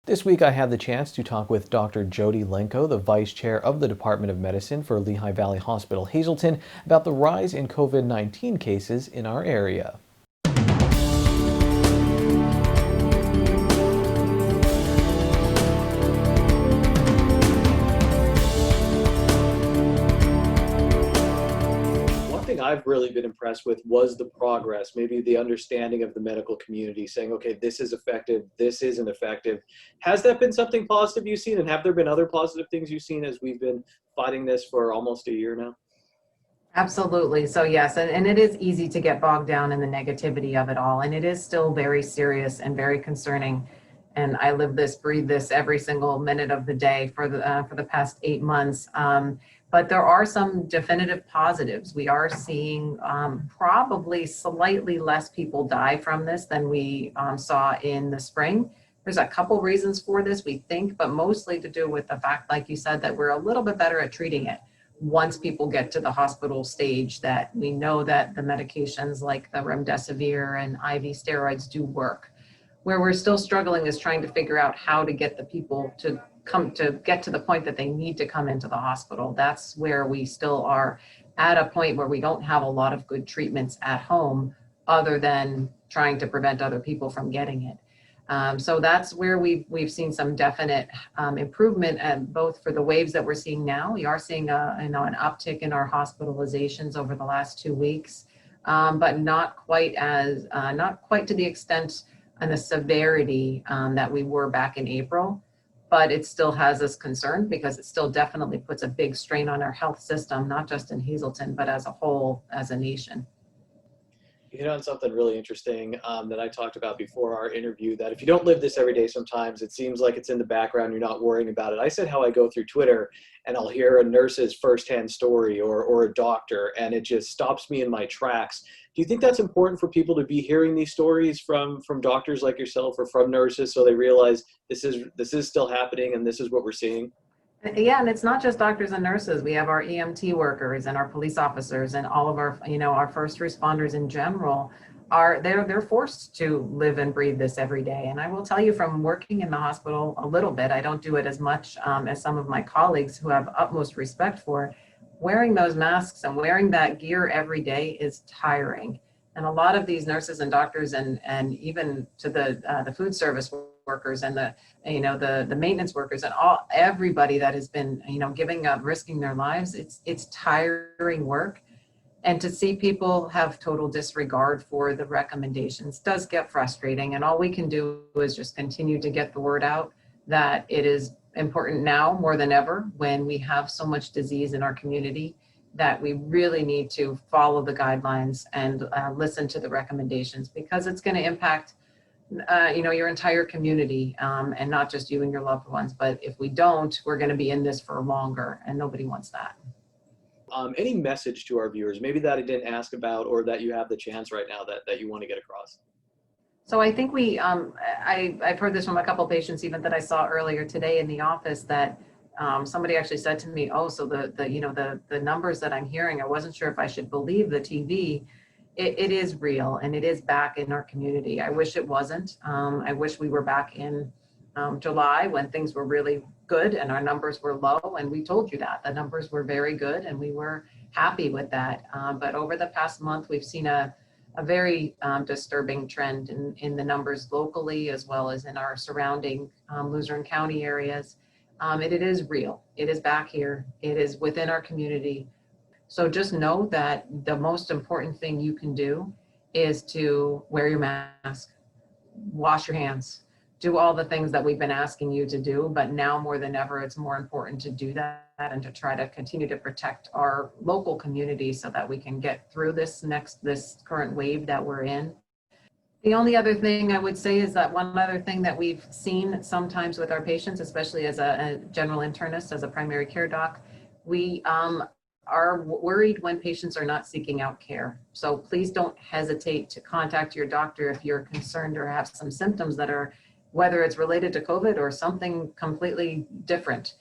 This week I had the chance to talk with Dr. Jody Lenko, the Vice Chair of the Department of Medicine for Lehigh Valley Hospital Hazleton, about the rise in COVID-19 cases in our area. One thing I've really been impressed with was the progress, maybe the understanding of the medical community saying, okay, this is effective, this isn't effective. Has that been something positive you've seen, and have there been other positive things you've seen as we've been fighting this for almost a year now? Absolutely. So yes, and it is easy to get bogged down in the negativity of it all. And it is still very serious and very concerning. And I live this, breathe this every single minute of the day for the past 8 months. But there are some definitive positives. We are seeing probably slightly less people die from this than we saw in the spring. There's a couple reasons for this, we think, but mostly to do with the fact, like you said, that we're a little bit better at treating it once people get to the hospital stage, that we know that the medications like the remdesivir and IV steroids do work. Where we're still struggling is trying to figure out how to get the people to get to the point that they need to come into the hospital. That's where we still are at a point where we don't have a lot of good treatments at home other than trying to prevent other people from getting it. So that's where we've seen some definite improvement, and both for the waves that we're seeing now. We are seeing an uptick in our hospitalizations over the last 2 weeks, but not quite to the extent and the severity that we were back in April. But it still has us concerned because it still definitely puts a big strain on our health system, not just in Hazleton, but as a whole, as a nation. You hit on something really interesting that I talked about before our interview, that if you don't live this every day, sometimes it seems like it's in the background, you're not worrying about it. I said how I go through Twitter and I'll hear a nurse's firsthand story or a doctor, and it just stops me in my tracks. Do you think that's important for people to be hearing these stories from doctors like yourself or from nurses, so they realize this is still happening and this is what we're seeing? Yeah, and it's not just doctors and nurses. We have our EMT workers and our police officers and all of our, our first responders in general they're forced to live and breathe this every day. And I will tell you, from working in the hospital a little bit, I don't do it as much as some of my colleagues who have utmost respect for, wearing those masks and wearing that gear every day is tiring. And a lot of these nurses and doctors and even to the food service workers and the maintenance workers and everybody that has been giving up, risking their lives, it's tiring work. And to see people have total disregard for the recommendations does get frustrating. And all we can do is just continue to get the word out that it is important now more than ever, when we have so much disease in our community, that we really need to follow the guidelines and listen to the recommendations, because it's going to impact your entire community, and not just you and your loved ones. But if we don't, we're going to be in this for longer, and nobody wants that. Any message to our viewers, maybe that I didn't ask about, or that you have the chance right now that you want to get across? So I think I've heard this from a couple of patients even that I saw earlier today in the office, that somebody actually said to me, oh, so the numbers that I'm hearing, I wasn't sure if I should believe the TV. It is real, and it is back in our community. I wish it wasn't. I wish we were back in July, when things were really good and our numbers were low, and we told you that the numbers were very good and we were happy with that. But over the past month, we've seen a very disturbing trend in the numbers locally, as well as in our surrounding Luzerne County areas. It is real. It is back here. It is within our community. So just know that the most important thing you can do is to wear your mask, wash your hands, do all the things that we've been asking you to do. But now more than ever, it's more important to do that and to try to continue to protect our local community so that we can get through this current wave that we're in. The only other thing I would say is that one other thing that we've seen sometimes with our patients, especially as a general internist, as a primary care doc, we are worried when patients are not seeking out care. So please don't hesitate to contact your doctor if you're concerned or have some symptoms that are, whether it's related to COVID or something completely different.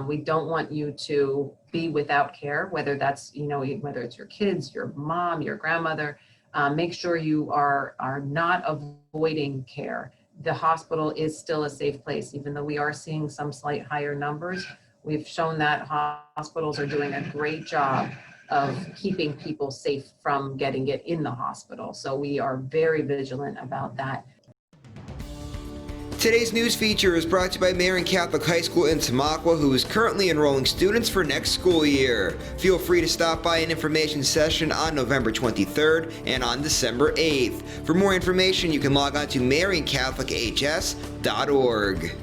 We don't want you to be without care, whether that's, whether it's your kids, your mom, your grandmother. Make sure you are not avoiding care. the hospital is still a safe place, even though we are seeing some slight higher numbers. We've shown that hospitals are doing a great job of keeping people safe from getting it in the hospital. So we are very vigilant about that. Today's news feature is brought to you by Marian Catholic High School in Tamaqua, who is currently enrolling students for next school year. Feel free to stop by an information session on November 23rd and on December 8th. For more information, you can log on to mariancatholichs.org.